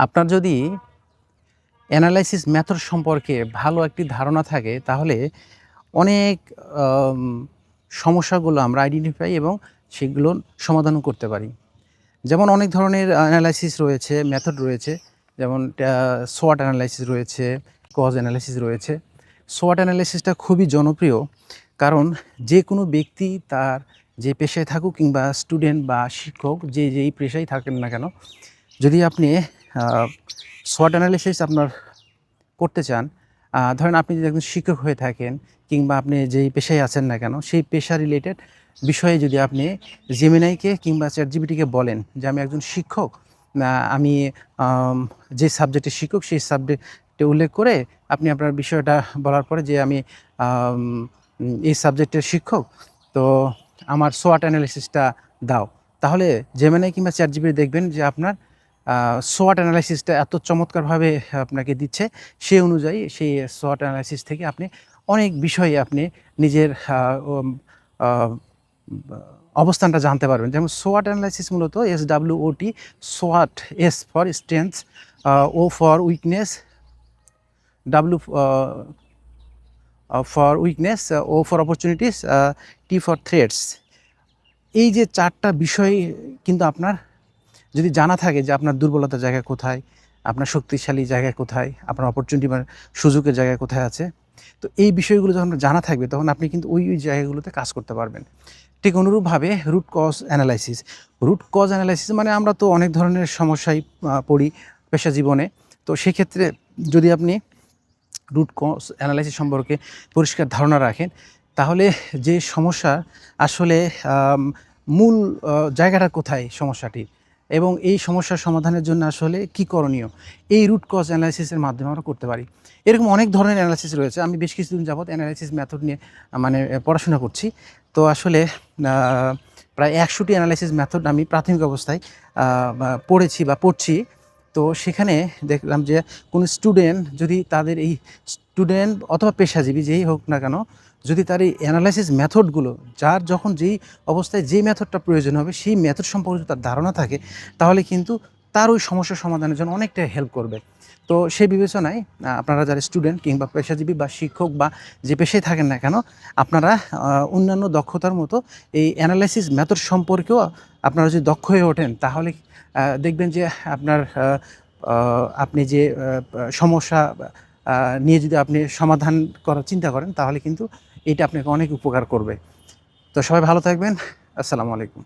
আপনার যদি analysis method সম্পর্কে ভালো একটি ধারণা থাকে তাহলে অনেক আম সমস্যাগুলো আমরা আইডেন্টিফাই এবং সেগুলোর সমাধানও করতে পারি। যেমন অনেক ধরনের অ্যানালাইসিস রয়েছে, মেথড রয়েছে। যেমন SWOT অ্যানালাইসিস রয়েছে, কজ অ্যানালাইসিস রয়েছে। SWOT অ্যানালাইসিসটা খুবই জনপ্রিয়, কারণ যে কোনো ব্যক্তি তার যে পেশায় থাকুক কিংবা স্টুডেন্ট বা শিক্ষক যেই পেশায় থাকেন না কেন, যদি আপনি SWOT অ্যানালাইসিস আপনার করতে চান, ধরেন আপনি যদি একজন শিক্ষক হয়ে থাকেন কিংবা আপনি যেই পেশায় আছেন না কেন, সেই পেশা রিলেটেড বিষয়ে যদি আপনি জেমিনাইকে কিংবা চ্যাটজিপিটিকে বলেন যে আমি একজন শিক্ষক, আমি যে সাবজেক্টের শিক্ষক সেই সাবজেক্টে উল্লেখ করে আপনি আপনার বিষয়টা বলার পরে যে আমি এই সাবজেক্টের শিক্ষক, তো আমার SWOT অ্যানালাইসিসটা দাও। তাহলে জেমিনাই কিংবা চ্যাটজিপিটি দেখবেন যে আপনার SWOT অ্যানালাইসিসটা এত চমৎকারভাবে আপনাকে দিচ্ছে, সেই অনুযায়ী সেই SWOT অ্যানালাইসিস থেকে আপনি অনেক বিষয়ে আপনি নিজের আ অবস্থানটা জানতে পারবেন। যেমন SWOT অ্যানালাইসিস মূলত SWOT, SWOT, S for strength, O for weakness, for weakness, O for opportunities, T for threats. এই যে ৪ টা বিষয় কিন্তু আপনার যদি জানা থাকে যে আপনার দুর্বলতার জায়গা কোথায়, আপনার শক্তিশালী জায়গা কোথায়, আপনার অপরচুনিটি বা সুযোগের জায়গা কোথায় আছে, তো এই বিষয়গুলো যখন জানা থাকবে তখন আপনি কিন্তু ওই জায়গাগুলোতে কাজ করতে পারবেন। ঠিক অনুরূপভাবে root cause analysis. Root cause analysis মানে আমরা তো অনেক ধরনের সমস্যায় পড়ি পেশা জীবনে। তো সেক্ষেত্রে যদি আপনি রুট কজ অ্যানালাইসিস সম্পর্কে পরিষ্কার ধারণা রাখেন, তাহলে যে সমস্যা আসলে মূল জায়গাটা কোথায় সমস্যাটির এবং এই সমস্যার সমাধানের জন্য আসলে কী করণীয়, এই রুট কজ অ্যানালাইসিসের মাধ্যমে আমরা করতে পারি। এরকম অনেক ধরনের অ্যানালাইসিস রয়েছে। আমি বেশ কিছুদিন যাবৎ অ্যানালাইসিস মেথড নিয়ে মানে পড়াশোনা করছি। তো আসলে প্রায় ১০০টি অ্যানালাইসিস মেথড আমি প্রাথমিক অবস্থায় পড়েছি বা পড়ছি। তো সেখানে দেখলাম যে কোনো স্টুডেন্ট যদি তাদের এই স্টুডেন্ট অথবা পেশাজীবী যেই হোক না কেন, যদি তার এই অ্যানালাইসিস মেথডগুলো যার যখন যেই অবস্থায় যেই মেথডটা প্রয়োজন হবে সেই মেথড সম্পর্কে তার ধারণা থাকে, তাহলে কিন্তু তার ওই সমস্যার সমাধানের জন্য অনেকটা হেল্প করবে। তো সেই বিবেচনায় আপনারা যারা স্টুডেন্ট কিংবা পেশাজীবী বা শিক্ষক বা যে পেশায় থাকেন না কেন, আপনারা অন্যান্য দক্ষতার মতো এই অ্যানালাইসিস মেথড সম্পর্কেও আপনারা যদি দক্ষ হয়ে ওঠেন, তাহলে দেখবেন যে আপনার আপনি যে সমস্যা নিয়ে যদি আপনি সমাধান করার চিন্তা করেন, তাহলে কিন্তু এটা আপনাকে অনেক উপকার করবে। তো সবাই ভালো থাকবেন। আসসালামু আলাইকুম।